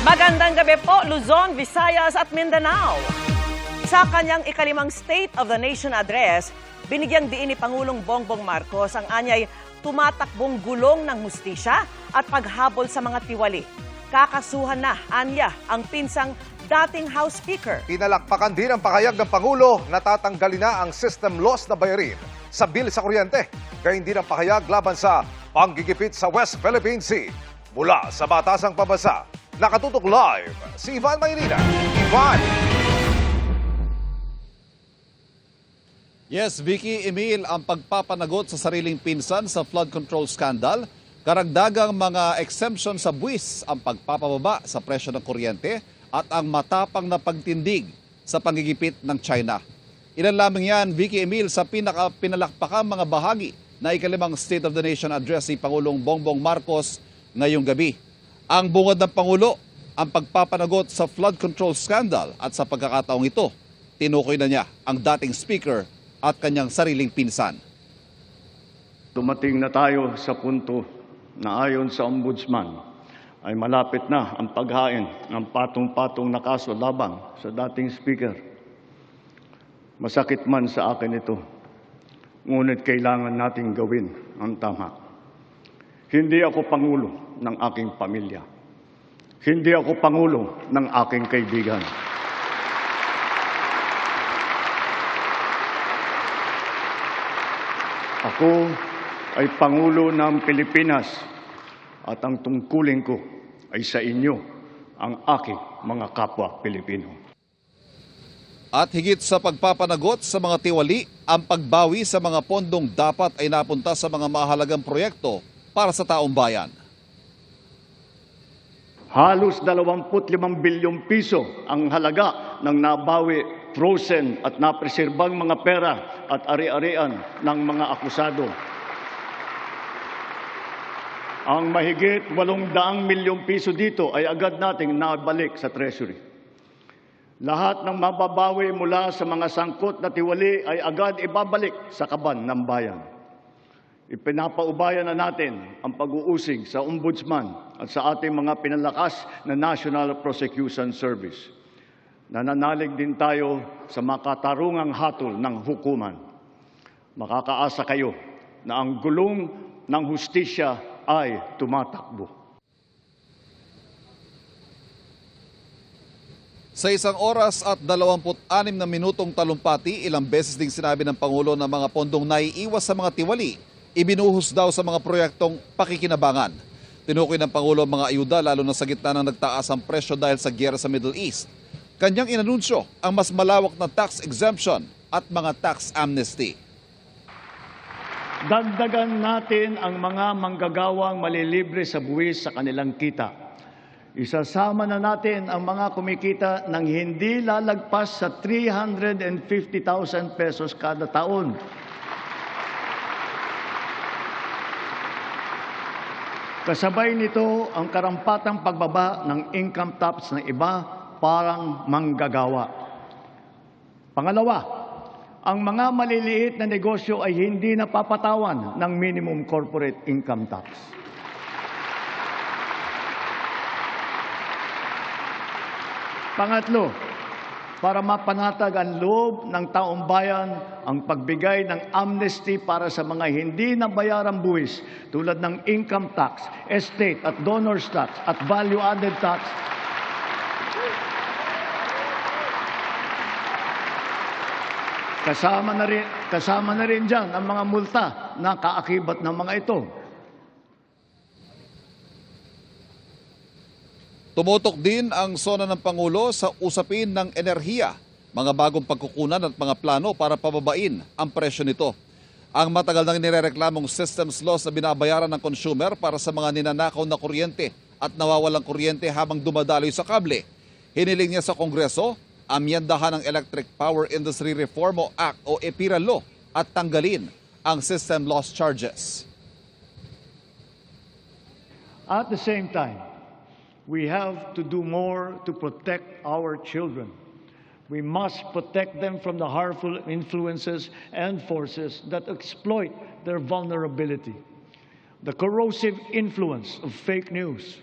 Magandang gabi po, Luzon, Visayas at Mindanao. Sa kanyang ikalimang State of the Nation address, binigyang diin ni Pangulong Bongbong Marcos ang anyay tumatakbong gulong ng hustisya at paghabol sa mga tiwali. Kakasuhan na, anya, ang pinsang dating House Speaker. Pinalakpakan din ang pakayag ng Pangulo na tatanggalin na ang system loss na bayarin sa bill sa kuryente. Gayun din ang pakayag laban sa panggigipit sa West Philippine Sea. Mula sa Batasang Pabasa, nakatutok live si Ivan Mayrina. Ivan! Yes, Vicky, Emil, ang pagpapanagot sa sariling pinsan sa flood control scandal, karagdagang mga exemption sa buwis, ang pagpapababa sa presyo ng kuryente at ang matapang na pagtindig sa panggigipit ng China. Ilan lamang yan, Vicky, Emil, sa pinalakpakang mga bahagi na ikalimang State of the Nation address ni Pangulong Bongbong Marcos ngayong gabi. Ang bungad ng Pangulo, ang pagpapanagot sa flood control scandal at sa pagkakataong ito, tinukoy na niya ang dating speaker at kanyang sariling pinsan. Dumating na tayo sa punto na ayon sa ombudsman ay malapit na ang paghain ng patong-patong na kaso laban sa dating speaker. Masakit man sa akin ito, ngunit kailangan nating gawin ang tama. Hindi ako pangulo ng aking pamilya. Hindi ako pangulo ng aking kaibigan. Ako ay Pangulo ng Pilipinas at ang tungkulin ko ay sa inyo, ang aking mga kapwa Pilipino. At higit sa pagpapanagot sa mga tiwali, ang pagbawi sa mga pondong dapat ay napunta sa mga mahalagang proyekto para sa taong bayan. Halos 25 bilyong piso ang halaga ng nabawi, frozen at napreserbang mga pera at ari-arian ng mga akusado. Ang mahigit 800 milyong piso dito ay agad nating nabalik sa Treasury. Lahat ng mababawi mula sa mga sangkot na tiwali ay agad ibabalik sa kaban ng bayan. Ipinapaubaya na natin ang pag-uusig sa ombudsman at sa ating mga pinalakas na National Prosecution Service. Nananalig din tayo sa makatarungang hatol ng hukuman. Makakaasa kayo na ang gulong ng hustisya ay tumatakbo. Sa 1 oras at 26 na minutong talumpati, ilang beses ding sinabi ng Pangulo na mga pondong naiiwas sa mga tiwali, ibinuhos daw sa mga proyektong pakikinabangan. Tinukoy ng Pangulo ang mga ayuda lalo na sa gitna ng nagtaas ang presyo dahil sa giyera sa Middle East. Kanyang inanunsyo ang mas malawak na tax exemption at mga tax amnesty. Dagdagan natin ang mga manggagawang malilibre sa buwis sa kanilang kita. Isasama na natin ang mga kumikita ng hindi lalagpas sa 350,000 pesos kada taon. Kasabay nito ang karampatang pagbaba ng income tax ng iba parang manggagawa. Pangalawa, ang mga maliliit na negosyo ay hindi napapatawan ng minimum corporate income tax. Pangatlo, para mapanatag ang loob ng taong bayan, ang pagbigay ng amnesty para sa mga hindi nabayarang buwis tulad ng income tax, estate at donors tax at value-added tax. Kasama na rin dyan ang mga multa na kaakibat ng mga ito. Tumutok din ang sona ng Pangulo sa usapin ng enerhiya, mga bagong pagkukunan at mga plano para pababain ang presyo nito. Ang matagal nang nirereklamong systems loss na binabayaran ng consumer para sa mga ninanakaw na kuryente at nawawalang kuryente habang dumadaloy sa kable. Hiniling niya sa Kongreso, amyendahan ng Electric Power Industry Reform Act o EPIRA Law at tanggalin ang system loss charges. At the same time, we have to do more to protect our children. We must protect them from the harmful influences and forces that exploit their vulnerability. The corrosive influence of fake news,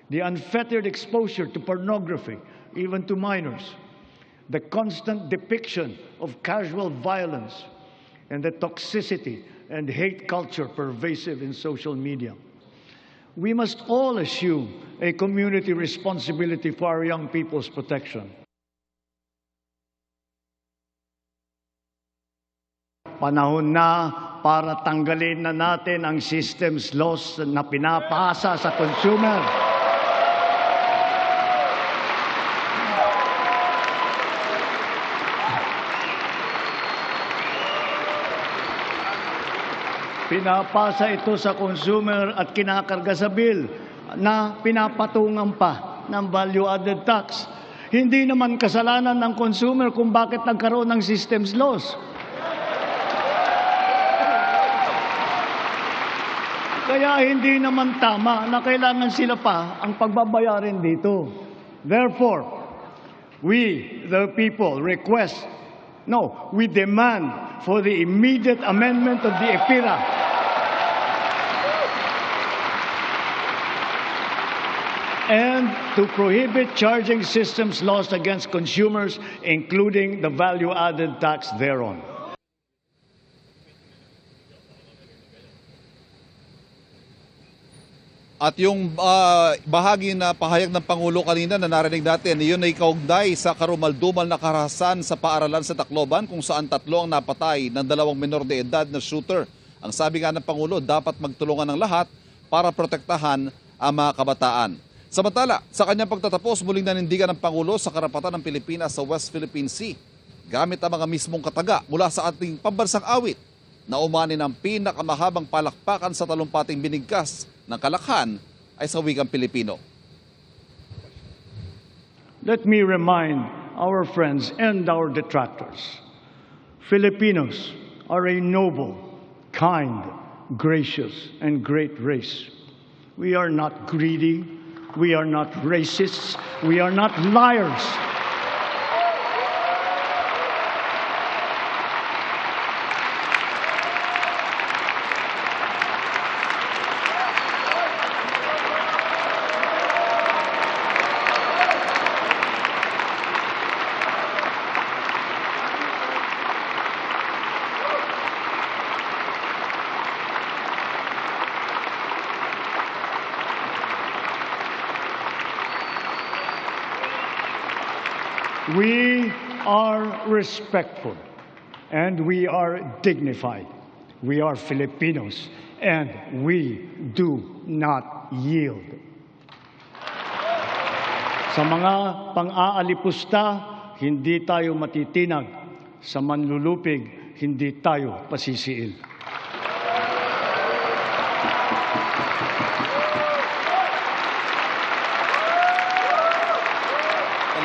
the unfettered exposure to pornography, even to minors, the constant depiction of casual violence, and the toxicity and hate culture pervasive in social media. We must all assume a community responsibility for our young people's protection. Panahon na para tanggalin na natin ang systems laws na pinapasa sa consumer. Pinapasa ito sa consumer at kinakarga sa bill na pinapatungan pa ng value-added tax. Hindi naman kasalanan ng consumer kung bakit nagkaroon ng systems laws. Kaya hindi naman tama na kailangan sila pa ang pagbabayarin dito. Therefore, we, the people, we demand for the immediate amendment of the EPIRA and to prohibit charging systems laws against consumers, including the value-added tax thereon. At yung bahagi na pahayag ng Pangulo kanina na narinig natin, yun ay kaugnay sa karumaldumal na karahasan sa paaralan sa Tacloban kung saan 3 ang napatay ng 2 menor de edad na shooter. Ang sabi nga ng Pangulo, dapat magtulungan ng lahat para protektahan ang mga kabataan. Samantala, sa kanyang pagtatapos, muling nanindigan ng Pangulo sa karapatan ng Pilipinas sa West Philippine Sea gamit ang mga mismong kataga mula sa ating pambansang awit na umani ng pinakamahabang palakpakan sa talumpating binigkas ng Kalakhan ay sa wikang Pilipino. Let me remind our friends and our detractors, Filipinos are a noble, kind, gracious, and great race. We are not greedy, we are not racists, we are not liars. We are respectful and we are dignified. We are Filipinos and we do not yield. Sa mga pang-aalipusta, hindi tayo matitinag. Sa manlulupig, hindi tayo pasisiil.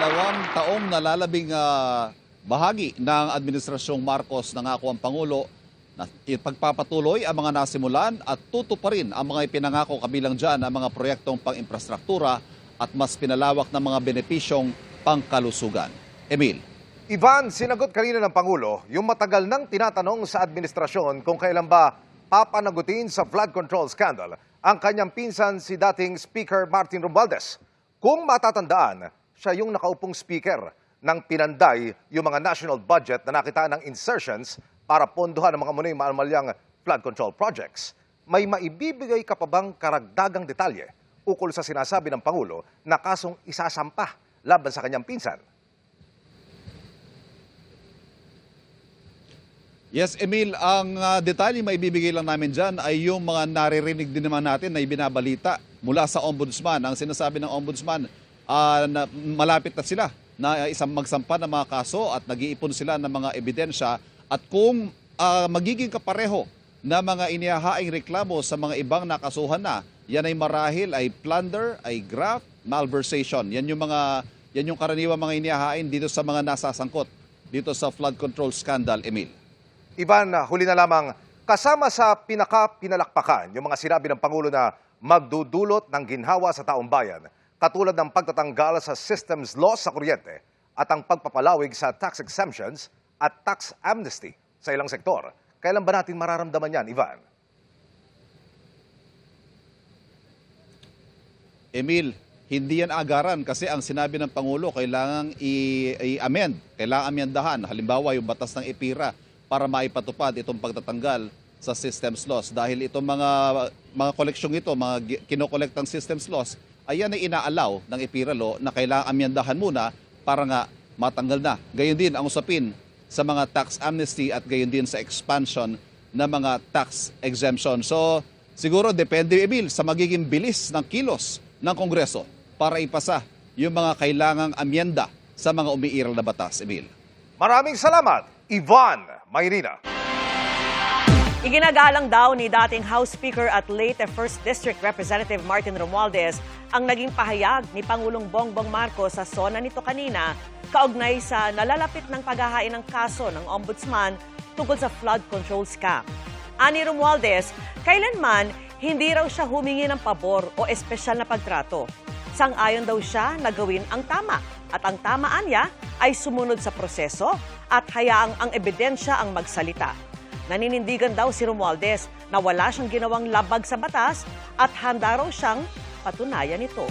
2 taong nalalabing bahagi ng Administrasyong Marcos nangako ang Pangulo na ipagpapatuloy ang mga nasimulan at tutuparin ang mga ipinangako kabilang dyan ang mga proyektong pang-infrastruktura at mas pinalawak na mga benepisyong pangkalusugan. Emil. Ivan, sinagot kanina ng Pangulo yung matagal nang tinatanong sa administrasyon kung kailan ba papanagutin sa flood control scandal ang kanyang pinsan si dating Speaker Martin Romualdez. Kung matatandaan, siya yung nakaupong speaker ng pinanday yung mga national budget na nakita ng insertions para pondohan ang mga munay maamalyang flood control projects. May maibibigay ka pa bang karagdagang detalye ukol sa sinasabi ng Pangulo na kasong isasampa laban sa kanyang pinsan? Yes, Emil, ang detalye maibibigay lang namin dyan ay yung mga naririnig din naman natin na ibinabalita mula sa Ombudsman. Ang sinasabi ng Ombudsman, na malapit na sila na isang magsampa ng mga kaso at nag-iipon sila ng mga ebidensya at kung magiging kapareho na mga inihahaing reklamo sa mga ibang nakasuhan na, yan ay marahil ay plunder, ay graft, malversation. Yan yung karaniwang mga inihahain dito sa mga nasasangkot dito sa flood control scandal, Emil. Ivan, huli na lamang, kasama sa pinalakpakan yung mga sinabi ng Pangulo na magdudulot ng ginhawa sa taong bayan, katulad ng pagtatanggal sa systems laws sa kuryente at ang pagpapalawig sa tax exemptions at tax amnesty sa ilang sektor. Kailan ba natin mararamdaman yan, Ivan? Emil, hindi yan agaran kasi ang sinabi ng Pangulo kailangang i-amend, kailangang amyendahan. Halimbawa yung batas ng EPIRA para maipatupad itong pagtatanggal sa systems loss. Dahil itong mga koleksyong ito, mga kinokolektang systems loss, ayan ay inaalaw ng EPIRA law na kailangang amyendahan muna para nga matanggal na. Gayon din ang usapin sa mga tax amnesty at gayon din sa expansion ng mga tax exemption. So siguro depende, Emil, sa magiging bilis ng kilos ng Kongreso para ipasa yung mga kailangang amyenda sa mga umiiral na batas, Emil. Maraming salamat, Ivan Mayrina. Iginagalang daw ni dating House Speaker at late 1st District Representative Martin Romualdez ang naging pahayag ni Pangulong Bongbong Marcos sa SONA nito kanina kaugnay sa nalalapit ng paghahain ng kaso ng Ombudsman tungkol sa flood control scam. Ani Romualdez, kailanman hindi raw siya humingi ng pabor o espesyal na pagtrato. Sang-ayon daw siya na gawin ang tama at ang tamaan niya ay sumunod sa proseso at hayaang ang ebidensya ang magsalita. Naninindigan daw si Romualdez na wala siyang ginawang labag sa batas at handa raw siyang patunayan ito.